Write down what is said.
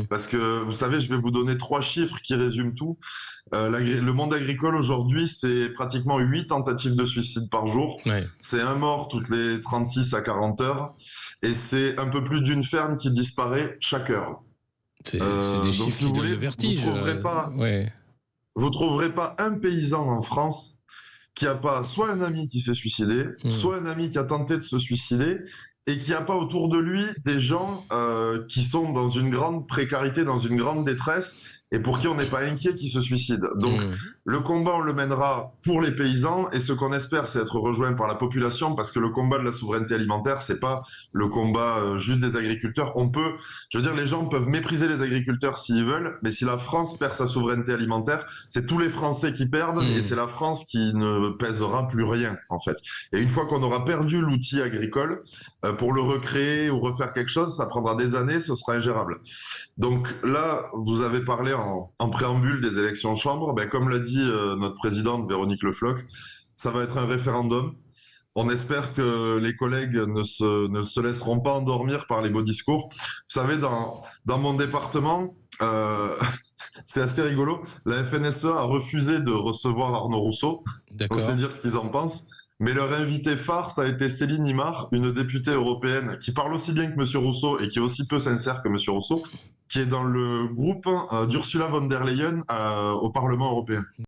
Parce que, vous savez, je vais vous donner 3 chiffres qui résument tout. Le monde agricole aujourd'hui, c'est pratiquement 8 tentatives de suicide par jour. Ouais. C'est un mort toutes les 36 à 40 heures. Et c'est un peu plus d'une ferme qui disparaît chaque heure. C'est des Donc, chiffres si qui vous donnent voulez, le vertige. Ouais. vous trouverez pas un paysan en France qui a pas soit un ami qui s'est suicidé, Mm. soit un ami qui a tenté de se suicider, et qui a pas autour de lui des gens qui sont dans une grande précarité, dans une grande détresse, et pour qui on n'est pas inquiet qu'ils se suicident. Donc Mm. le combat, on le mènera pour les paysans, et ce qu'on espère, c'est être rejoint par la population, parce que le combat de la souveraineté alimentaire, c'est pas le combat juste des agriculteurs. Je veux dire, les gens peuvent mépriser les agriculteurs s'ils veulent, mais si la France perd sa souveraineté alimentaire, c'est tous les Français qui perdent, et Mm. c'est la France qui ne pèsera plus rien, en fait. Et une fois qu'on aura perdu l'outil agricole, pour le recréer ou refaire quelque chose, ça prendra des années, ce sera ingérable. Donc là, vous avez parlé en préambule des élections chambres. Ben, comme l'a dit notre présidente Véronique Le Floch, ça va être un référendum. On espère que les collègues ne se laisseront pas endormir par les beaux discours. Vous savez, dans mon département, c'est assez rigolo. La FNSEA a refusé de recevoir Arnaud Rousseau. Donc c'est D'accord. dire ce qu'ils en pensent. Mais leur invité phare, ça a été Céline Imar, une députée européenne qui parle aussi bien que Monsieur Rousseau et qui est aussi peu sincère que Monsieur Rousseau, qui est dans le groupe d'Ursula von der Leyen au Parlement européen.